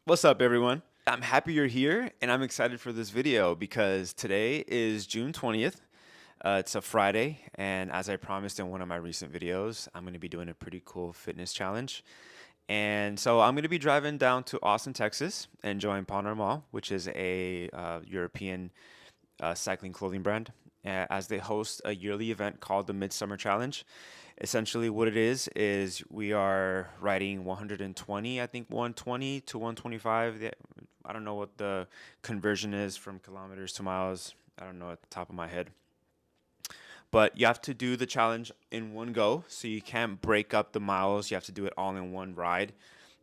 What's up, everyone? I'm happy you're here, and I'm excited for this video because today is June 20th. It's a Friday, and as I promised in one of my recent videos, I'm going to be doing a pretty cool fitness challenge. And so I'm going to be driving down to Austin, Texas, and join Pawnee Mall, which is a European cycling clothing brand, as they host a yearly event called the Midsummer Challenge. Essentially, what it is we are riding 120, I think 120 to 125. I don't know what the conversion is from kilometers to miles. I don't know at the top of my head. But you have to do the challenge in one go, so you can't break up the miles. You have to do it all in one ride.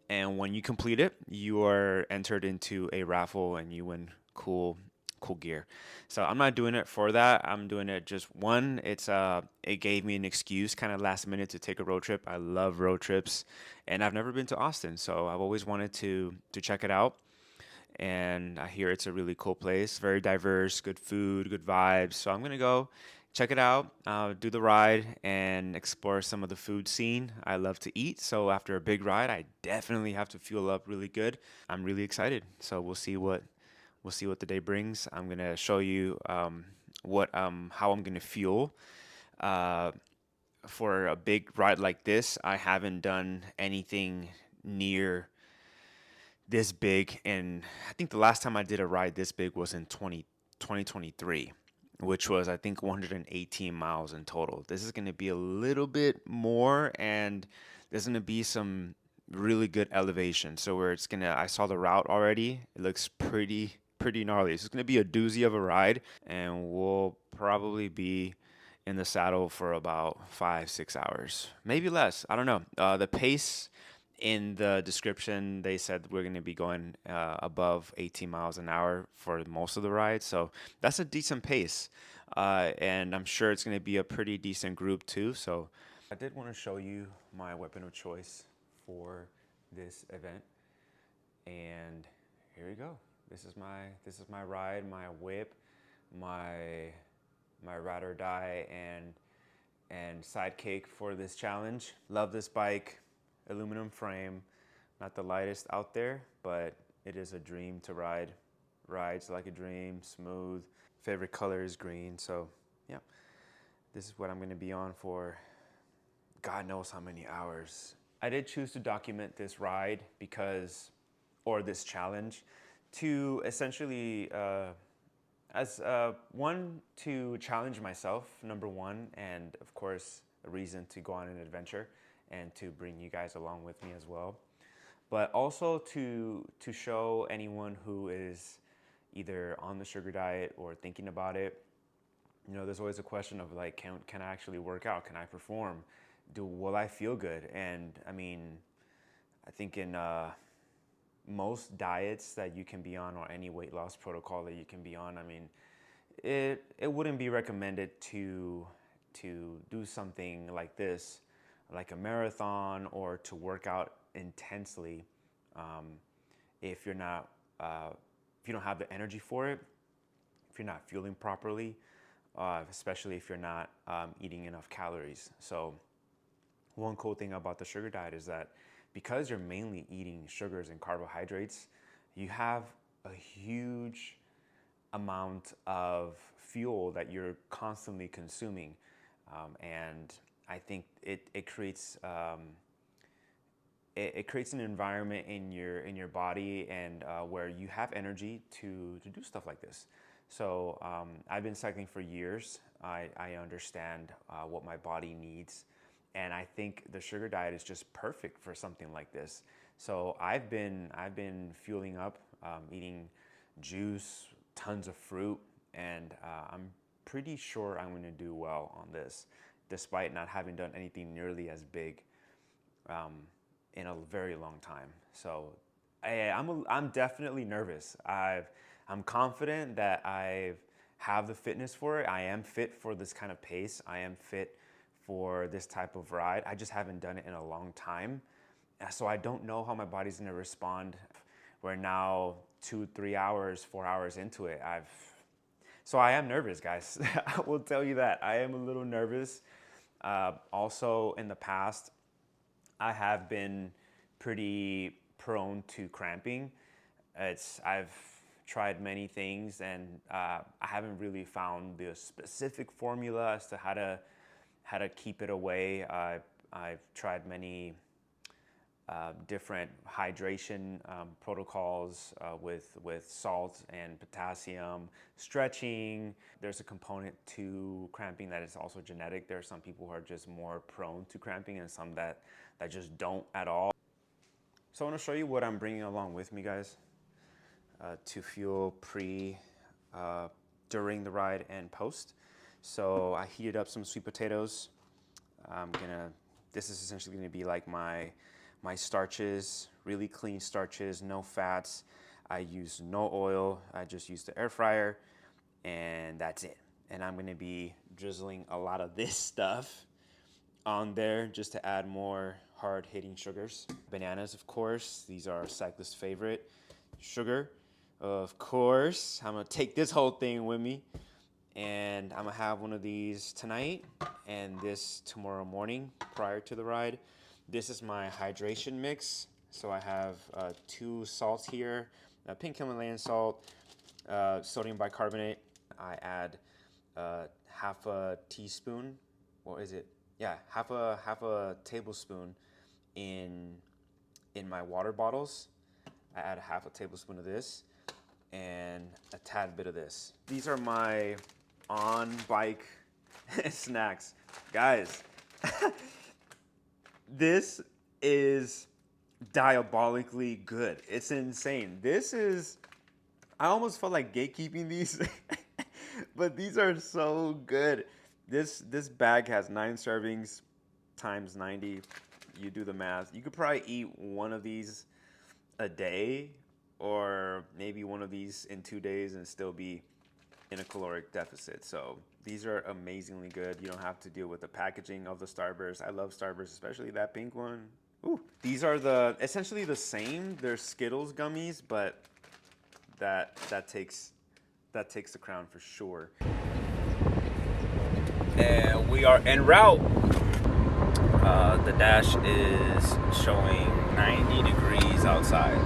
And when you complete it, you are entered into a raffle and you win cool gear. So I'm not doing it for that. I'm doing it just one. It gave me an excuse kind of last minute to take a road trip. I love road trips and I've never been to Austin, so I've always wanted to check it out. And I hear it's a really cool place, very diverse, good food, good vibes. So I'm gonna go check it out, do the ride, and explore some of the food scene. I love to eat, so after a big ride, I definitely have to fuel up really good. I'm really excited. So we'll see what the day brings. I'm gonna show you what how I'm gonna fuel. Uh, for a big ride like this, I haven't done anything near this big, and I think the last time I did a ride this big was in 2023, which was I think 118 miles in total. This is going to be a little bit more, and there's going to be some really good elevation. So where it's gonna, I saw the route already. It looks pretty gnarly. So it's gonna be a doozy of a ride, and we'll probably be in the saddle for about 5 6 hours, maybe less. I don't know. The pace in the description, they said we're going to be going above 18 miles an hour for most of the ride. So that's a decent pace. And I'm sure it's going to be a pretty decent group too. So I did want to show you my weapon of choice for this event. And here we go. This is my ride, my whip, my ride or die and sidekick for this challenge. Love this bike, aluminum frame, not the lightest out there, but it is a dream to ride. Rides like a dream, smooth. Favorite color is green, so yeah. This is what I'm gonna be on for God knows how many hours. I did choose to document this ride or this challenge, to essentially as one, to challenge myself, number one, and of course a reason to go on an adventure and to bring you guys along with me as well, but also to show anyone who is either on the sugar diet or thinking about it. There's always a question of like, can I actually work out? Can I perform? Will I feel good? And I mean, I think in most diets that you can be on, or any weight loss protocol that you can be on, I mean, it wouldn't be recommended to do something like this, like a marathon, or to work out intensely, um, if you're not if you don't have the energy for it, if you're not fueling properly, especially if you're not eating enough calories. So one cool thing about the sugar diet is that because you're mainly eating sugars and carbohydrates, you have a huge amount of fuel that you're constantly consuming. And I think it creates it creates an environment in your body, and where you have energy to do stuff like this. So I've been cycling for years. I understand what my body needs, and I think the sugar diet is just perfect for something like this. So I've been fueling up, eating juice, tons of fruit, and I'm pretty sure I'm going to do well on this, despite not having done anything nearly as big in a very long time. So I'm definitely nervous. I'm confident that I have the fitness for it. I am fit for this kind of pace. I am fit for this type of ride. I just haven't done it in a long time. So I don't know how my body's gonna respond. We're now 2 3 hours, 4 hours into it. So I am nervous, guys. I will tell you that. I am a little nervous. Also, in the past, I have been pretty prone to cramping. I've tried many things, and I haven't really found the specific formula as to how to keep it away. I've tried many different hydration protocols with salt and potassium, stretching. There's a component to cramping that is also genetic. There are some people who are just more prone to cramping, and some that just don't at all. So I want to show you what I'm bringing along with me, guys, to fuel during the ride and post. So I heated up some sweet potatoes. This is essentially gonna be like my starches, really clean starches, no fats. I use no oil. I just use the air fryer, and that's it. And I'm gonna be drizzling a lot of this stuff on there just to add more hard-hitting sugars. Bananas, of course. These are cyclists' favorite. Sugar, of course. I'm gonna take this whole thing with me, and I'm gonna have one of these tonight and this tomorrow morning prior to the ride. This is my hydration mix. So I have 2 salts here, pink Himalayan salt, sodium bicarbonate. I add half a teaspoon, or is it? Yeah, half a tablespoon in my water bottles. I add half a tablespoon of this and a tad bit of this. These are my on-bike snacks. Guys, this is diabolically good. It's insane. I almost felt like gatekeeping these, but these are so good. This bag has 9 servings times 90. You do the math. You could probably eat one of these a day, or maybe one of these in 2 days and still be in a caloric deficit. So these are amazingly good. You don't have to deal with the packaging of the Starburst. I love Starburst, especially that pink one. Ooh. These are essentially the same. They're Skittles gummies, but that takes the crown for sure. And we are en route. The dash is showing 90 degrees outside.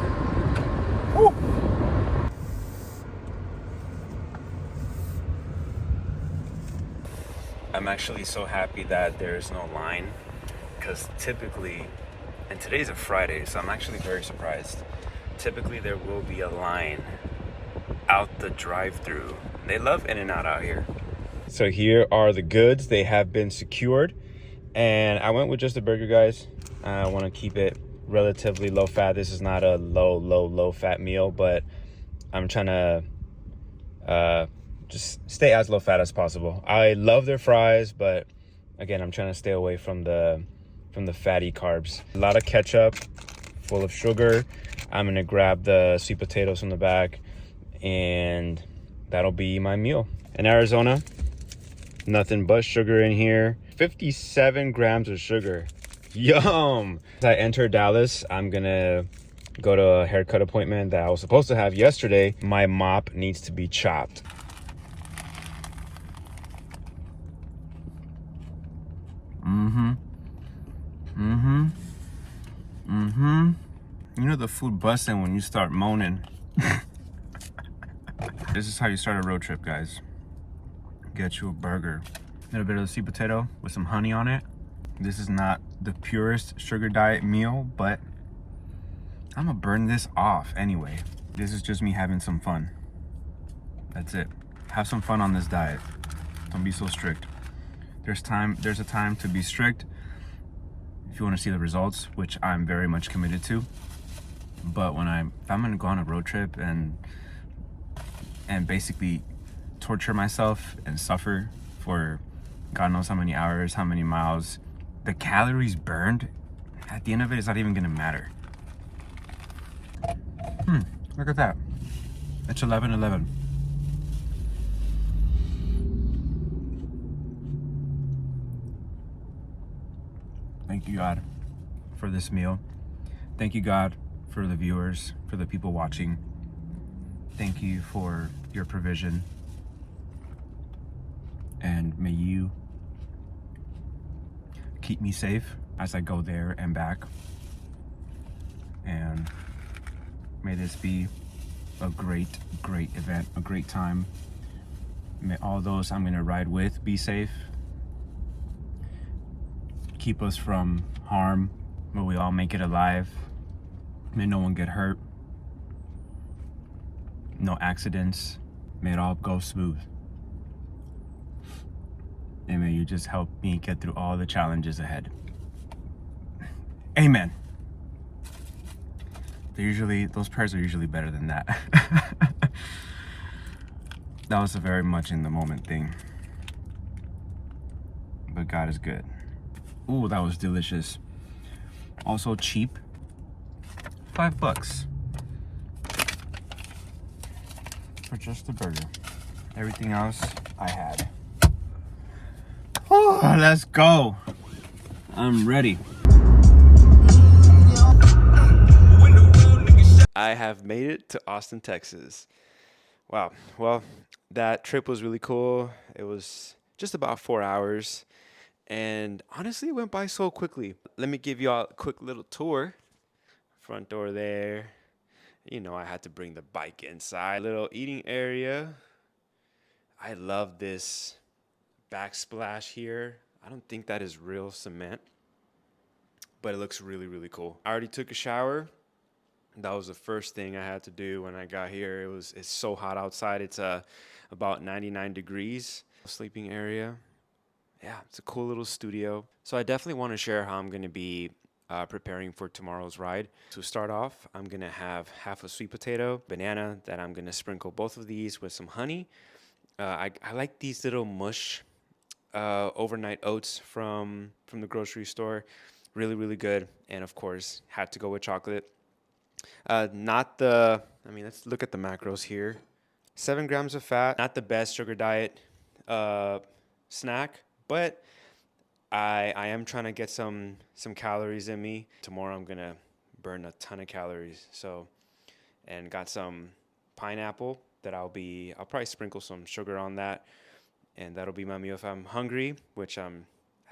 Woo! I'm actually so happy that there's no line, because typically, and today's a Friday, so I'm actually very surprised. Typically there will be a line out the drive-through. They love In-N-Out out here. So here are the goods. They have been secured, and I went with just a burger, guys. I want to keep it relatively low fat. This is not a low fat meal, but I'm trying to just stay as low fat as possible. I love their fries, but again, I'm trying to stay away from the fatty carbs. A lot of ketchup, full of sugar. I'm gonna grab the sweet potatoes from the back, and that'll be my meal. In Arizona, nothing but sugar in here. 57 grams of sugar. Yum! As I enter Dallas, I'm gonna go to a haircut appointment that I was supposed to have yesterday. My mop needs to be chopped. You know the food busting when you start moaning. This is how you start a road trip, guys. Get you a burger. A little bit of the sweet potato with some honey on it. This is not the purest sugar diet meal, but I'm gonna burn this off anyway. This is just me having some fun. That's it. Have some fun on this diet. Don't be so strict. There's a time to be strict if you want to see the results, which I'm very much committed to. But if I'm gonna go on a road trip and basically torture myself and suffer for God knows how many hours, how many miles, the calories burned at the end of it is not even gonna matter. Look at that. It's 11:11. Thank you, God, for this meal. Thank you, God, for the viewers, for the people watching. Thank you for your provision. And may you keep me safe as I go there and back. And may this be a great event, a great time. May all those I'm gonna ride with be safe, keep us from harm, may we all make it alive, may no one get hurt, no accidents, may it all go smooth. And may you just help me get through all the challenges ahead. Amen. Those prayers are usually better than that. That was a very much in the moment thing. But God is good. Ooh, that was delicious. Also cheap. $5 for just the burger. Everything else I had. Oh, let's go. I'm ready. I have made it to Austin, Texas. Wow. Well, that trip was really cool. It was just about 4 hours. And honestly, it went by so quickly. Let me give you all a quick little tour. Front door there. You know, I had to bring the bike inside. Little eating area. I love this backsplash here. I don't think that is real cement, but it looks really, really cool. I already took a shower. That was the first thing I had to do when I got here. It's so hot outside. It's about 99 degrees. Sleeping area. Yeah, it's a cool little studio. So I definitely want to share how I'm going to be preparing for tomorrow's ride. To start off, I'm going to have half a sweet potato, banana that I'm going to sprinkle both of these with some honey. I like these little mush overnight oats from the grocery store. Really, really good. And of course, had to go with chocolate. Let's look at the macros here. 7 grams of fat, not the best sugar diet snack, but I am trying to get some calories in me. Tomorrow I'm gonna burn a ton of calories. So, and got some pineapple that I'll probably sprinkle some sugar on that, and that'll be my meal if I'm hungry, which I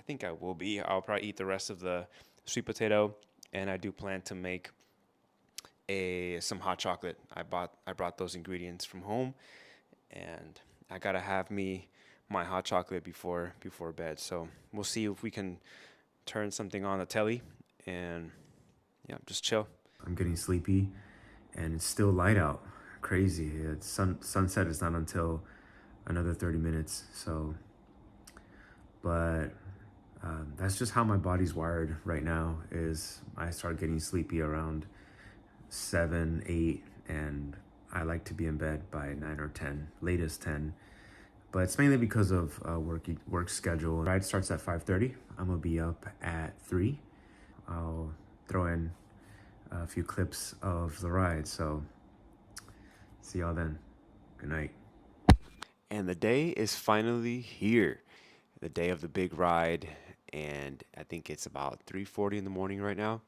think I will be. I'll probably eat the rest of the sweet potato, and I do plan to make some hot chocolate. I brought those ingredients from home, and I gotta have my hot chocolate before bed. So we'll see if we can turn something on the telly and just chill. I'm getting sleepy, and it's still light out. Crazy. Sunset is not until another 30 minutes. So, but that's just how my body's wired right now. Is I start getting sleepy around 7, 8, and I like to be in bed by 9 or 10, latest 10. But it's mainly because of work schedule. The ride starts at 5:30. I'm gonna be up at 3. I'll throw in a few clips of the ride. So see y'all then. Good night. And the day is finally here. The day of the big ride, and I think it's about 3:40 in the morning right now.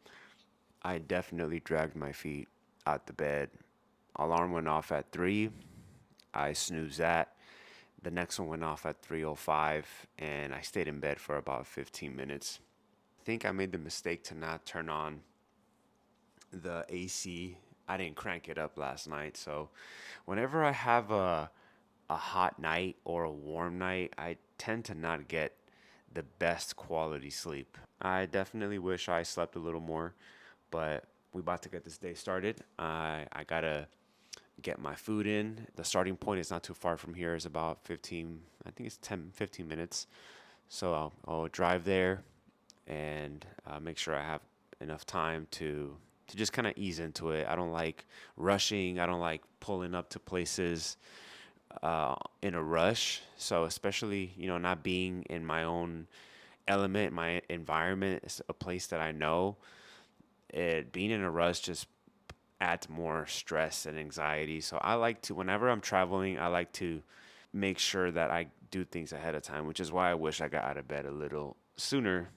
I definitely dragged my feet out the bed. Alarm went off at 3. I snoozed that. The next one went off at 3:05, and I stayed in bed for about 15 minutes. I think I made the mistake to not turn on the AC. I didn't crank it up last night, so whenever I have a hot night or a warm night, I tend to not get the best quality sleep. I definitely wish I slept a little more, but we about to get this day started. I gotta get my food in. The starting point is not too far from here. It's about 15, I think it's 10, 15 minutes. So I'll drive there and make sure I have enough time to just kind of ease into it. I don't like rushing. I don't like pulling up to places in a rush. So especially, not being in my own element, my environment, it's a place that I know. Being in a rush just adds more stress and anxiety. So I like to, whenever I'm traveling, I like to make sure that I do things ahead of time, which is why I wish I got out of bed a little sooner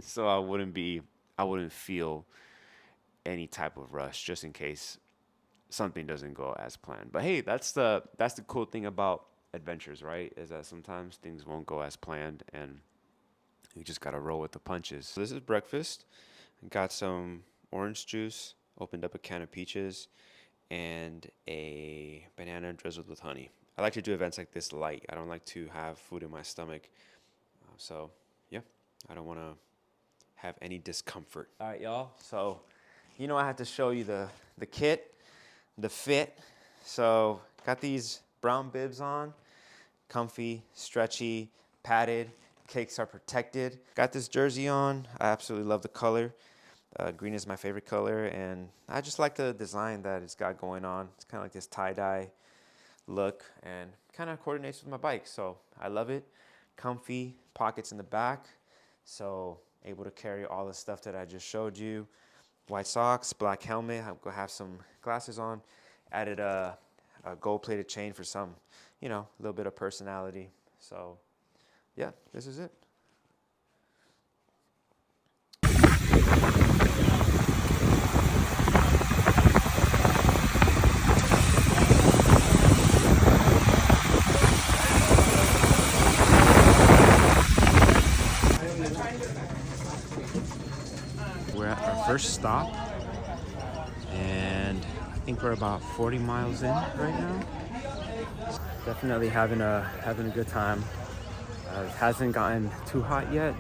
so I wouldn't feel any type of rush just in case something doesn't go as planned. But hey, that's the cool thing about adventures, right? Is that sometimes things won't go as planned and you just got to roll with the punches. So this is breakfast. Got some orange juice, opened up a can of peaches, and a banana drizzled with honey. I like to do events like this light. I don't like to have food in my stomach. So yeah, I don't want to have any discomfort. All right, y'all. So, I had to show you the kit, the fit. So got these brown bibs on, comfy, stretchy, padded. Cakes are protected. Got this jersey on. I absolutely love the color. Green is my favorite color, and I just like the design that it's got going on. It's kind of like this tie-dye look, and kind of coordinates with my bike, so I love it. Comfy, pockets in the back, so able to carry all the stuff that I just showed you. White socks, black helmet. I'm gonna have some glasses on. Added a gold-plated chain for some, a little bit of personality. So yeah, this is it. We're at our first stop, and I think we're about 40 miles in right now. Definitely having a good time. It hasn't gotten too hot yet,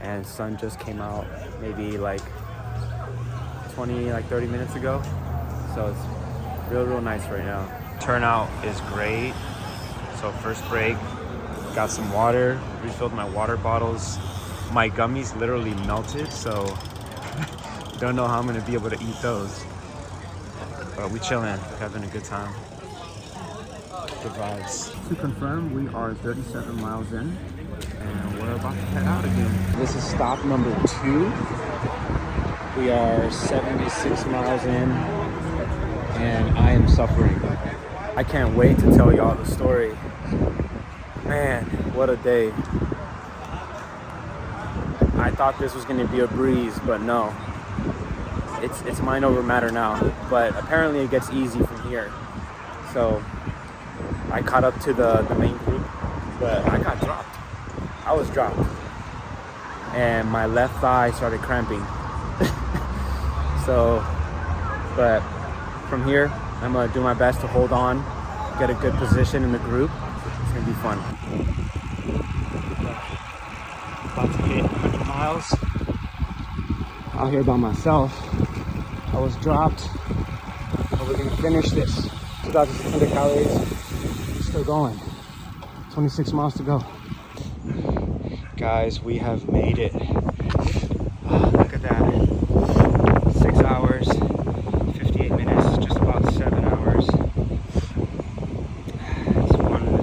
and sun just came out maybe like 30 minutes ago. So it's real nice right now. Turnout is great. So first break, got some water, refilled my water bottles. My gummies literally melted, so don't know how I'm gonna be able to eat those. But we chilling, having a good time. Good vibes. To confirm, we are 37 miles in, and we're about to head out again. This is stop number 2. We are 76 miles in, and I am suffering. I can't wait to tell y'all the story. Man, what a day. I thought this was gonna be a breeze, but no. It's mind over matter now, but apparently it gets easy from here. So I caught up to the main group, but I got dropped. I was dropped, and my left thigh started cramping. So, but from here, I'm gonna do my best to hold on, get a good position in the group. It's gonna be fun. About to hit 100 miles out here by myself. I was dropped, but we're gonna finish this. 2,600 calories, still going. 26 miles to go. Guys, we have made it. Oh, look at that. 6 hours, 58 minutes, just about 7 hours. It's about to be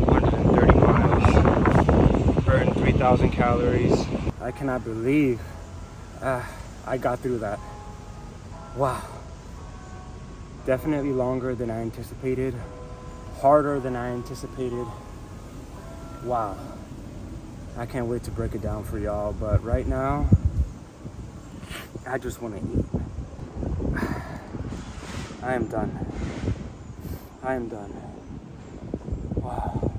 130 miles. Burned 3,000 calories. I cannot believe I got through that. Wow. Definitely longer than I anticipated. Harder than I anticipated. Wow. I can't wait to break it down for y'all, but right now, I just want to eat. I am done. I am done. Wow.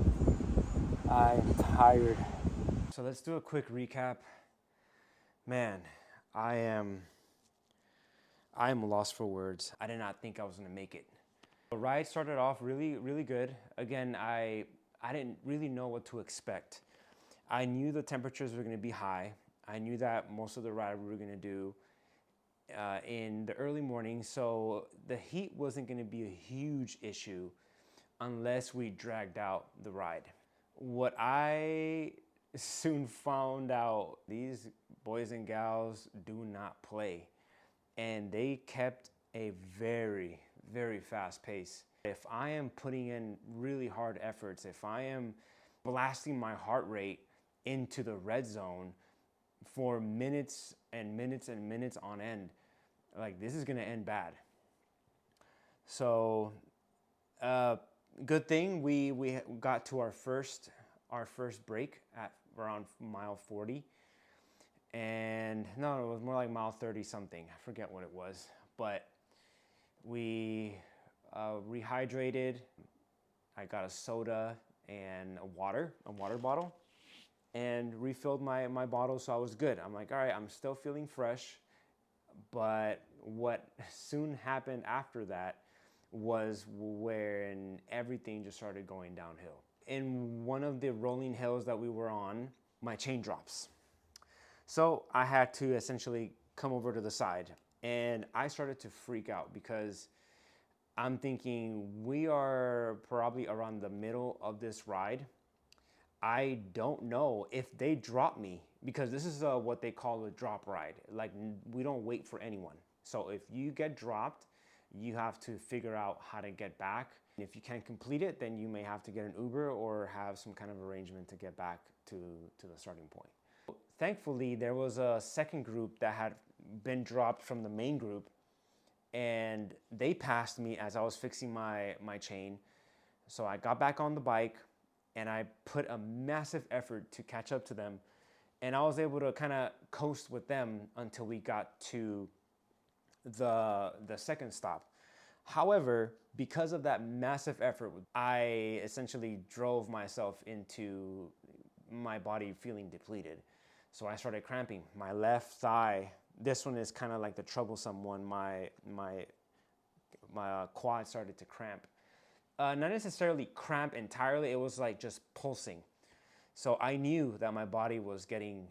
I am tired. So let's do a quick recap. Man, I am lost for words. I did not think I was gonna make it. The ride started off really good. Again, I didn't really know what to expect. I knew the temperatures were gonna be high. I knew that most of the ride we were gonna do in the early morning, so the heat wasn't gonna be a huge issue unless we dragged out the ride. What I soon found out, these boys and gals do not play, and they kept a very fast pace. If I am putting in really hard efforts, if I am blasting my heart rate into the red zone for minutes and minutes and minutes on end, like, this is gonna end bad. So good thing we got to our first break at around mile 40, and no, it was more like mile 30 something. I forget what it was, but we rehydrated. I got a soda and a water bottle, and refilled my bottle, so I was good. I'm like, all right, I'm still feeling fresh, but what soon happened after that was when everything just started going downhill. In one of the rolling hills that we were on, my chain drops. So I had to essentially come over to the side, and I started to freak out because I'm thinking we are probably around the middle of this ride. I don't know if they drop me, because this is what they call a drop ride. Like, we don't wait for anyone. So if you get dropped, you have to figure out how to get back. If you can't complete it, then you may have to get an Uber or have some kind of arrangement to get back to the starting point. Thankfully, there was a second group that had been dropped from the main group, and they passed me as I was fixing my chain. So I got back on the bike, and I put a massive effort to catch up to them, and I was able to kind of coast with them until we got to the second stop. However, because of that massive effort, I essentially drove myself into my body feeling depleted. So I started cramping. My left thigh, this one is kind of like the troublesome one, my quad started to cramp. Not necessarily cramp entirely, it was like just pulsing. So I knew that my body was getting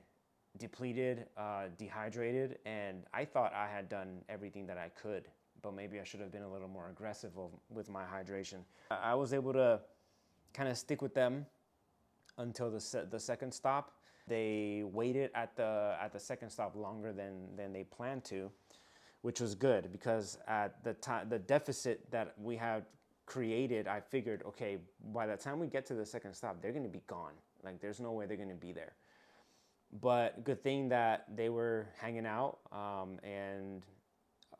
depleted, dehydrated, and I thought I had done everything that I could, but maybe I should have been a little more aggressive with my hydration. I was able to kind of stick with them until the second stop. They waited at the second stop longer than they planned to, which was good, because at the time, the deficit that we had created, I figured, okay, by the time we get to the second stop, they're going to be gone. Like, there's no way they're going to be there. But good thing that they were hanging out, and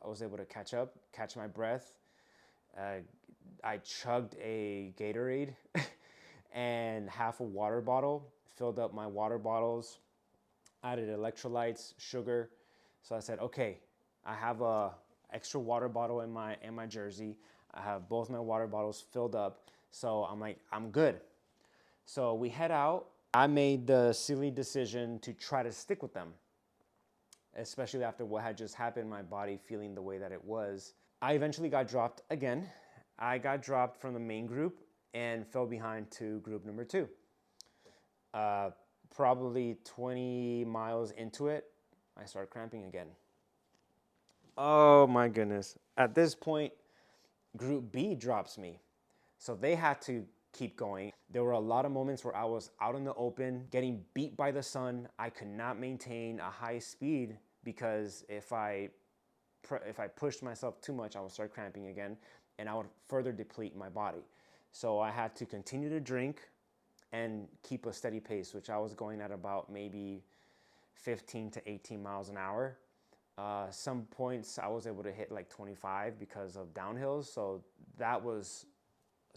I was able to catch my breath. I chugged a Gatorade and half a water bottle, filled up my water bottles, added electrolytes, sugar. So I said, okay, I have a extra water bottle in my jersey. I have both my water bottles filled up. So I'm like, I'm good. So we head out. I made the silly decision to try to stick with them, especially after what had just happened, my body feeling the way that it was. I eventually got dropped again. I got dropped from the main group and fell behind to group number 2. Probably 20 miles into it, I started cramping again. Oh my goodness. At this point, group B drops me. So they had to keep going. There were a lot of moments where I was out in the open, getting beat by the sun. I could not maintain a high speed, because if I pushed myself too much, I would start cramping again, and I would further deplete my body. So I had to continue to drink and keep a steady pace, which I was going at about maybe 15 to 18 miles an hour. Some points I was able to hit like 25 because of downhills. So that was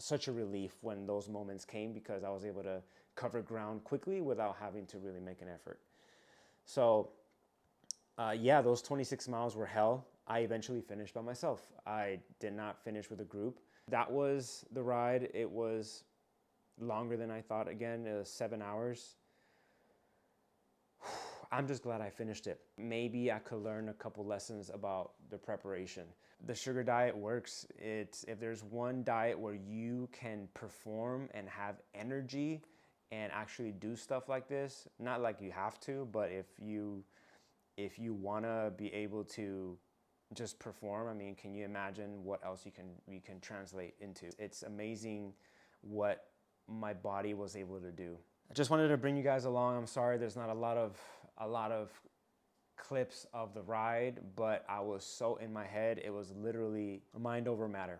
such a relief when those moments came, because I was able to cover ground quickly without having to really make an effort. So yeah, those 26 miles were hell. I eventually finished by myself. I did not finish with a group. That was the ride. It was longer than I thought. Again, it was 7 hours. I'm just glad I finished it. Maybe I could learn a couple lessons about the preparation. The sugar diet works. If there's one diet where you can perform and have energy and actually do stuff like this, not like you have to, but if you want to be able to just perform, I mean, can you imagine what else you can translate into? It's amazing what my body was able to do. I just wanted to bring you guys along. I'm sorry there's not a lot of clips of the ride, but I was so in my head. It was literally mind over matter.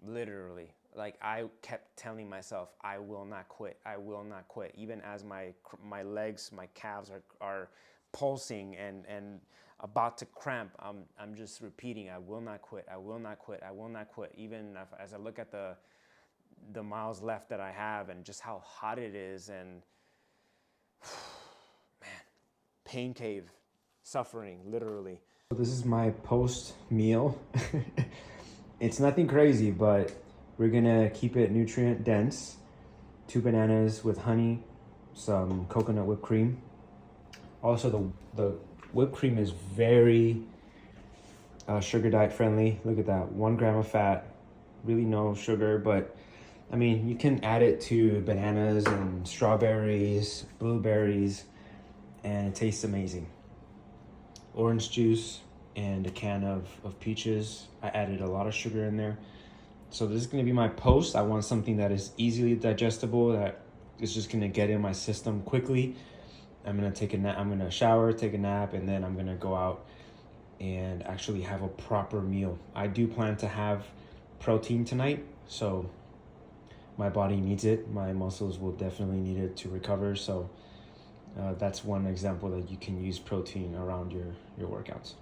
Literally. Like, I kept telling myself, I will not quit. I will not quit. Even as my legs, my calves are pulsing and about to cramp, I'm just repeating, I will not quit. I will not quit. I will not quit. Even as I look at the miles left that I have and just how hot it is, and man, pain cave, suffering, literally. So this is my post meal. It's nothing crazy, but we're gonna keep it nutrient dense. 2 bananas with honey, some coconut whipped cream. Also, the whipped cream is very sugar diet friendly. Look at that, 1 gram of fat, really no sugar, but I mean, you can add it to bananas and strawberries, blueberries, and it tastes amazing. Orange juice and a can of peaches. I added a lot of sugar in there. So this is gonna be my post. I want something that is easily digestible, that is just gonna get in my system quickly. I'm gonna take a nap, I'm gonna shower, take a nap, and then I'm gonna go out and actually have a proper meal. I do plan to have protein tonight, so my body needs it. My muscles will definitely need it to recover. So that's one example that you can use protein around your workouts.